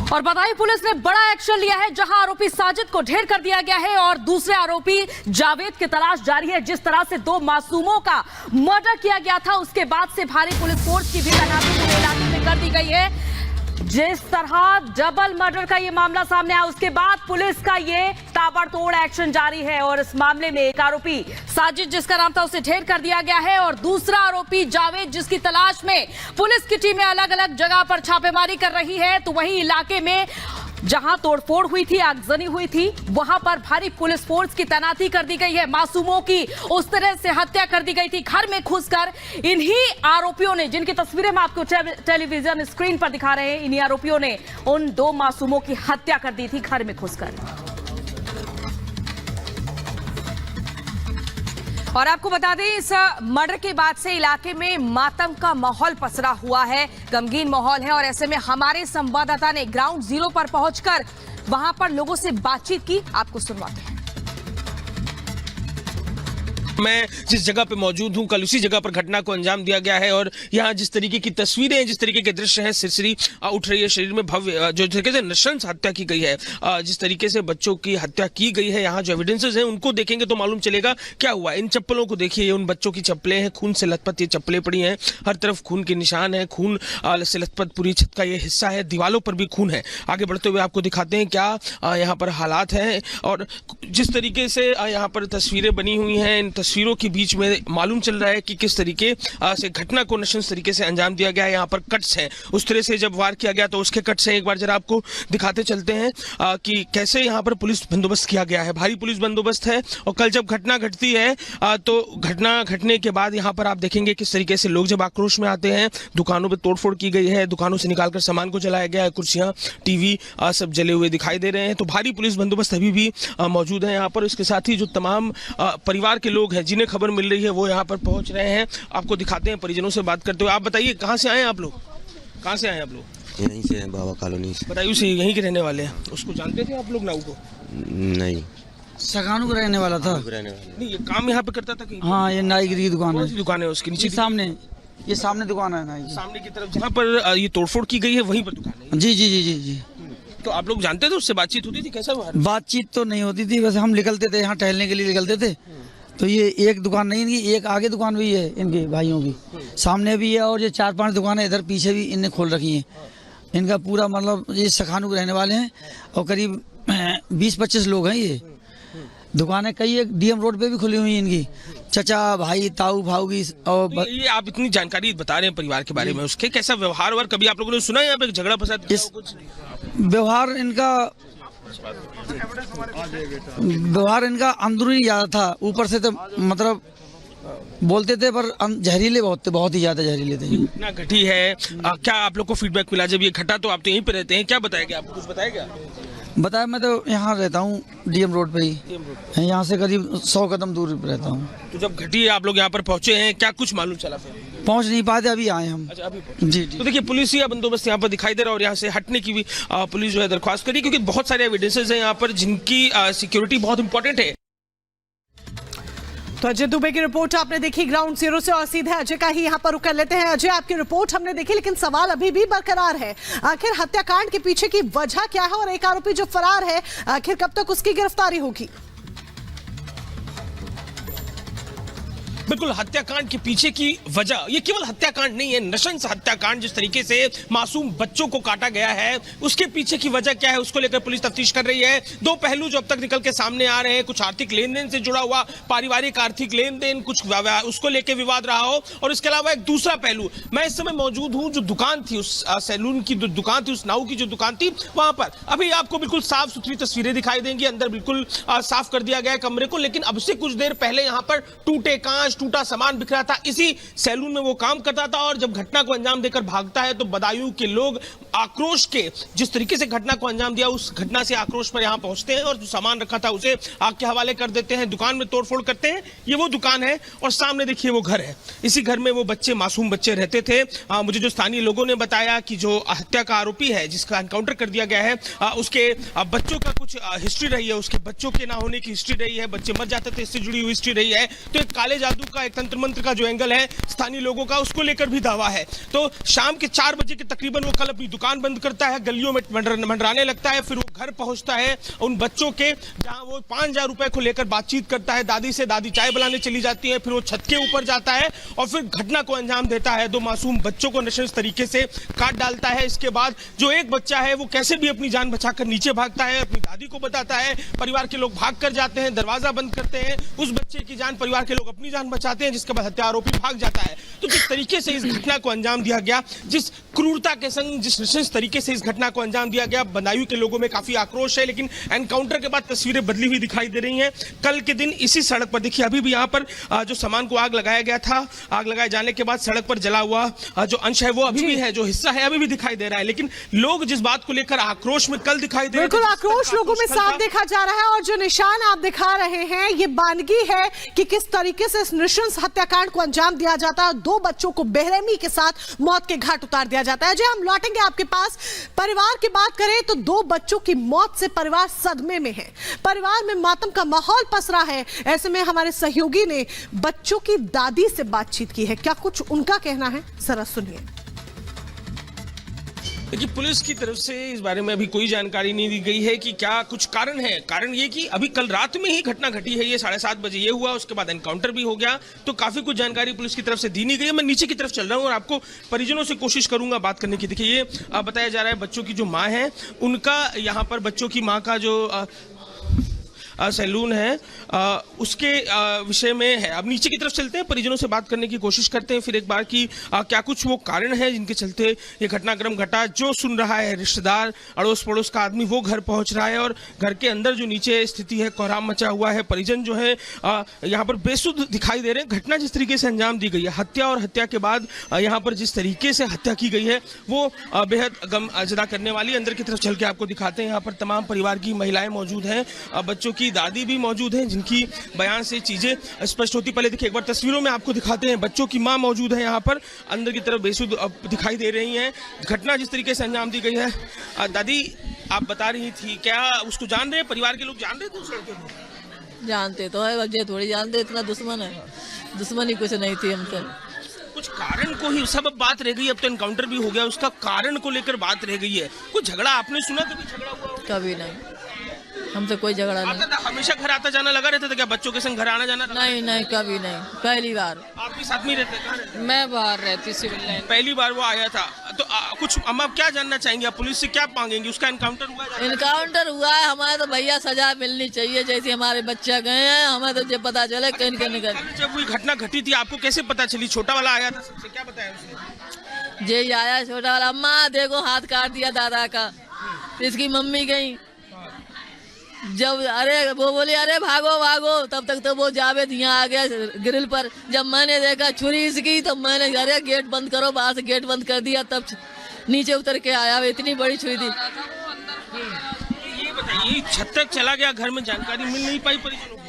और बदायूं पुलिस ने बड़ा एक्शन लिया है, जहां आरोपी साजिद को ढेर कर दिया गया है और दूसरे आरोपी जावेद की तलाश जारी है। जिस तरह से 2 मासूमों का मर्डर किया गया था, उसके बाद से भारी पुलिस फोर्स की भी तैनाती पूरे इलाके में कर दी गई है। जिस तरह डबल मर्डर का ये मामला सामने आया, उसके बाद पुलिस का ये ताबड़तोड़ एक्शन जारी है और इस मामले में एक आरोपी साजिद जिसका नाम था उसे ढेर कर दिया गया है और दूसरा आरोपी जावेद जिसकी तलाश में पुलिस की टीमें अलग अलग जगह पर छापेमारी कर रही है। तो वहीं इलाके में जहां तोड़फोड़ हुई थी, आगजनी हुई थी, वहां पर भारी पुलिस फोर्स की तैनाती कर दी गई है। मासूमों की उस तरह से हत्या कर दी गई थी घर में घुसकर। इन्हीं आरोपियों ने, जिनकी तस्वीरें हम आपको टेलीविजन स्क्रीन पर दिखा रहे हैं, इन्हीं आरोपियों ने उन 2 मासूमों की हत्या कर दी थी घर में घुसकर। और आपको बता दें, इस मर्डर के बाद से इलाके में मातम का माहौल पसरा हुआ है, गमगीन माहौल है। और ऐसे में हमारे संवाददाता ने ग्राउंड जीरो पर पहुंचकर वहां पर लोगों से बातचीत की, आपको सुनवाते हैं। मैं जिस जगह पे मौजूद हूं, कल उसी जगह पर घटना को अंजाम दिया गया है और यहाँ जिस तरीके की तस्वीरें, जिस तरीके के दृश्य हैं, सिरसिरी उठ रही है शरीर में। भव्य जो तरीके से नृशंस हत्या की गई है, जिस तरीके से बच्चों की हत्या की गई है, यहाँ जो एविडेंसेस हैं उनको देखेंगे तो मालूम चलेगा क्या हुआ। इन चप्पलों को देखिए, उन बच्चों की चप्पलें हैं, खून से लथपथ ये चप्पलें पड़ी हैं, हर तरफ खून के निशान है, खून से लथपथ पूरी छत का ये हिस्सा है, दीवालों पर भी खून है। आगे बढ़ते हुए आपको दिखाते हैं क्या यहाँ पर हालात हैं और जिस तरीके से यहाँ पर तस्वीरें बनी हुई हैं, इन तस्वीरों के बीच में मालूम चल रहा है कि किस तरीके से घटना को नृशंस तरीके से अंजाम दिया गया है। यहाँ पर कट्स हैं, उस तरह से जब वार किया गया तो उसके कट्स हैं। एक बार जरा आपको दिखाते चलते हैं कि कैसे यहाँ पर पुलिस बंदोबस्त किया गया है, भारी पुलिस बंदोबस्त है। और कल जब घटना घटती है तो घटना घटने के बाद यहाँ पर आप देखेंगे किस तरीके से लोग जब आक्रोश में आते हैं, दुकानों पर तोड़फोड़ की गई है, दुकानों से निकालकर सामान को जलाया गया है, कुर्सियां, टीवी सब जले हुए दिखाई दे रहे हैं। तो भारी पुलिस बंदोबस्त अभी भी मौजूद है यहाँ पर। इसके साथ ही जो तमाम परिवार के लोग हैं जिन्हें खबर मिल रही है वो यहाँ पर पहुंच रहे हैं। आपको दिखाते हैं, परिजनों से बात करते हुए। आप बताइए कहाँ से आए हैं आप लोग? कहाँ से आए हैं आप लोग? यहीं से हैं, बाबा कॉलोनी से। बताइए, उसे यहीं के रहने वाले हैं? उसको जानते थे आप लोग नाऊ को? नहीं, सगानू का रहने वाला था। रहने वाले नहीं, ये काम यहाँ पे करता था कहीं? हाँ, ये नाईगिरी की दुकान है। दुकान है उसके नीचे सामने, ये सामने दुकान है नाई, सामने की तरफ जहाँ पर ये तोड़फोड़ की गई है वहीं पर दुकान है। जी जी जी जी जी। तो आप लोग जानते थे, उससे बातचीत होती थी? कैसा हुआ? बातचीत तो नहीं होती थी, वैसे हम निकलते थे यहाँ टहलने के लिए निकलते थे। तो ये एक दुकान नहीं इनकी, एक आगे दुकान भी है इनके भाइयों की, सामने भी है और ये 4-5 दुकानें इधर पीछे भी इनने खोल रखी हैं। इनका पूरा मतलब ये सखानू के रहने वाले हैं और करीब 20-25 लोग हैं। ये दुकानें कई एक डीएम रोड पे भी खुली हुई हैं इनकी, चचा, भाई, ताऊ, भाऊगी। और ये आप इतनी जानकारी बता रहे हैं परिवार के बारे में, उसके कैसा व्यवहार और कभी आप लोगों ने सुना है यहाँ पे झगड़ा फसाद? व्यवहार इनका अंदरूनी ज्यादा था, ऊपर से तो मतलब बोलते थे पर जहरीले बहुत ही ज्यादा जहरीले थे। इतना घटी है, क्या आप लोग को फीडबैक मिला जब ये घटा? तो आप तो यहीं पे रहते हैं, क्या बताया गया आपको? कुछ बताया गया? बताया, मैं तो यहाँ रहता हूँ डीएम रोड पे ही, यहाँ से करीब 100 कदम दूर पे रहता हूँ। तो जब घटी आप लोग यहाँ पर पहुँचे हैं, क्या कुछ मालूम चला? फिर पहुँच नहीं पाते, अभी आए हम। अच्छा, अभी जी जी। तो देखिए, पुलिस या बंदोबस्त यहाँ पर दिखाई दे रहा है और यहाँ से हटने की भी पुलिस जो है दरख्वास्त करी, क्योंकि बहुत सारे एविडेंसेस हैं यहाँ पर जिनकी सिक्योरिटी बहुत इंपॉर्टेंट है। तो अजय दुबे की रिपोर्ट आपने देखी ग्राउंड जीरो से और सीधे अजय का ही यहाँ पर रुक कर लेते हैं। अजय, आपकी रिपोर्ट हमने देखी, लेकिन सवाल अभी भी बरकरार है, आखिर हत्याकांड के पीछे की वजह क्या है और एक आरोपी जो फरार है, आखिर कब तक उसकी गिरफ्तारी होगी? बिल्कुल, हत्याकांड के पीछे की वजह, ये केवल हत्याकांड नहीं है, नृशंस हत्याकांड, जिस तरीके से मासूम बच्चों को काटा गया है, उसके पीछे की वजह क्या है उसको लेकर पुलिस तफ्तीश कर रही है। 2 पहलू जो अब तक निकल के सामने आ रहे हैं, कुछ आर्थिक लेन देन से जुड़ा हुआ पारिवारिक आर्थिक लेन देन, कुछ उसको लेकर विवाद रहा हो, और इसके अलावा एक दूसरा पहलू, मैं इस समय मौजूद हूं जो दुकान थी, उस सैलून की जो दुकान थी, उस नाऊ की जो दुकान थी, वहां पर अभी आपको बिल्कुल साफ सुथरी तस्वीरें दिखाई देंगी। अंदर बिल्कुल साफ कर दिया गया है कमरे को, लेकिन अब से कुछ देर पहले यहां पर टूटे कांच, टूटा सामान बिखरा था। इसी सैलून में वो काम करता था और जब घटना को अंजाम देकर भागता है तो बदायूं के लोग आक्रोश के, जिस तरीके से घटना को अंजाम दिया, उस घटना से आक्रोश पर यहां पहुंचते हैं और जो सामान रखा था उसे आग के हवाले कर देते हैं, दुकान में तोड़फोड़ करते हैं। ये वो दुकान है और सामने देखिए वो घर है, इसी घर में वो बच्चे, मासूम बच्चे रहते थे। मुझे जो स्थानीय लोगों ने बताया कि जो हत्या का आरोपी है जिसका एनकाउंटर कर दिया गया है, उसके बच्चों का कुछ हिस्ट्री रही है, उसके बच्चों के ना होने की हिस्ट्री रही है, बच्चे मर जाते थे, इससे जुड़ी हुई हिस्ट्री रही है। तो एक काले जादू का, एक तंत्र मंत्र का जो एंगल है स्थानीय लोगों का, उसको लेकर भी दावा है। तो शाम के 4 बजे के तकरीबन वो कल अपनी दुकान बंद करता है, गलियों में मंडराने लगता है, फिर वो घर पहुंचता है उन बच्चों के जहां वो 5,000 रुपए को लेकर बातचीत करता है दादी से। दादी चाय बनाने चली जाती है, फिर वो छत के ऊपर जाता है और फिर घटना को अंजाम देता है। 2 मासूम बच्चों को नशेंस तरीके से काट डालता है। इसके बाद जो एक बच्चा है वो कैसे भी अपनी जान बचाकर नीचे भागता है, अपनी दादी को बताता है, परिवार के लोग भाग कर जाते हैं, दरवाजा बंद करते हैं, उस बच्चे की जान, परिवार के लोग अपनी जान बचाते हैं, जिसके बाद हत्या आरोपी भाग जाता है। तो जिस तरीके से इस घटना को अंजाम दिया गया, जिस क्रूरता के संग, जिस नृशंस तरीके से इस घटना को अंजाम दिया गया, बदायूं के लोगों में काफी आक्रोश है। लेकिन एनकाउंटर के बाद तस्वीरें बदली हुई दिखाई दे रही हैं। कल के दिन इसी सड़क पर देखिए, अभी भी यहाँ पर जो सामान को आग लगाया गया था, आग लगाए जाने के बाद सड़क पर जला हुआ जो अंश है वो अभी भी है, जो हिस्सा है अभी भी दिखाई दे रहा है। लेकिन लोग जिस बात को लेकर आक्रोश में कल दिखाई दे रहे, बिल्कुल आक्रोश लोगों में साफ देखा जा रहा है। और जो निशान आप दिखा रहे हैं, ये बानगी है कि किस तरीके से इस नृशंस हत्याकांड को अंजाम दिया जाता है और 2 बच्चों को बेरहमी के साथ मौत के घाट उतार दिया जाता है। जो हम लौटेंगे आपके पास। परिवार की बात करें तो 2 बच्चों की मौत से परिवार सदमे में है, परिवार में मातम का माहौल पसरा है। ऐसे में हमारे सहयोगी ने बच्चों की दादी से बातचीत की है, क्या कुछ उनका कहना है, जरा सुनिए। देखिए, पुलिस की तरफ से इस बारे में अभी कोई जानकारी नहीं दी गई है कि क्या कुछ कारण है। कारण ये कि अभी कल रात में ही घटना घटी है, ये 7:30 बजे ये हुआ, उसके बाद एनकाउंटर भी हो गया, तो काफी कुछ जानकारी पुलिस की तरफ से दी नहीं गई है। मैं नीचे की तरफ चल रहा हूँ और आपको परिजनों से कोशिश करूंगा बात करने की। देखिए, ये बताया जा रहा है बच्चों की जो माँ है, उनका यहाँ पर बच्चों की माँ का जो सैलून है उसके विषय में है। अब नीचे की तरफ चलते हैं, परिजनों से बात करने की कोशिश करते हैं फिर एक बार कि क्या कुछ वो कारण है जिनके चलते ये घटनाक्रम घटा। जो सुन रहा है रिश्तेदार, अड़ोस पड़ोस का आदमी, वो घर पहुंच रहा है और घर के अंदर जो नीचे स्थिति है, कोहराम मचा हुआ है। परिजन जो है यहाँ पर बेसुध दिखाई दे रहे हैं। घटना जिस तरीके से अंजाम दी गई है, हत्या और हत्या के बाद यहाँ पर जिस तरीके से हत्या की गई है, वो बेहद गम जदा करने वाली। अंदर की तरफ चल के आपको दिखाते हैं। यहाँ पर तमाम परिवार की महिलाएं मौजूद हैं, बच्चों की दादी भी मौजूद हैं, जिनकी बयान से चीजें स्पष्ट होती। पहले देखिए, एक बार तस्वीरों में आपको दिखाते हैं, बच्चों की मां मौजूद है यहाँ पर, अंदर की तरफ बेसुध दिखाई दे रही हैं। घटना जिस तरीके से अंजाम दी गई है, दादी आप बता रही थी, क्या उसको जान रहे हैं, परिवार के लोग जान रहे थे उस लड़के को? जानते तो है, बच्चे थोड़ी जानते, इतना दुश्मन है, दुश्मनी कुछ नहीं थी हमसे। कुछ कारण को ही सब बात रह गई, अब तो एनकाउंटर भी हो गया, उसका कारण को लेकर बात रह गई है। कुछ झगड़ा आपने सुना, कभी झगड़ा हुआ? कभी नहीं, हमसे कोई झगड़ा नहीं। हमेशा घर आता जाना लगा रहता था क्या, बच्चों के संग घर आना जाना? नहीं नहीं, कभी नहीं, पहली बार। आप भी साथ में रहते? कहाँ रहते? मैं बाहर रहती सिविल लाइन। पहली बार वो आया था, तो कुछ हम आप क्या जानना चाहेंगे, आप पुलिस से क्या मांगेंगे? उसका एनकाउंटर हुआ है? इनकाउंटर हुआ है, हमारे तो भैया सजा मिलनी चाहिए, जैसे हमारे बच्चे गए हैं, हमें तो जब पता चले कहीं कहीं निकल। जब वो घटना घटी थी आपको कैसे पता चली? छोटा वाला आया था, सबसे क्या बताया उसने? जे आया छोटा वाला, अम्मा देखो हाथ काट दिया दादा का। इसकी मम्मी गई, जब अरे वो बोली अरे भागो भागो, तब तक तो वो जावेद यहाँ आ गया ग्रिल पर। जब मैंने देखा छुरी इसकी, तो मैंने अरे गेट बंद करो, बाहर से गेट बंद कर दिया, तब नीचे उतर के आया। इतनी बड़ी छुरी थी। ये बताइए, छत तक चला गया, घर में जानकारी मिल नहीं पाई परिजनों को?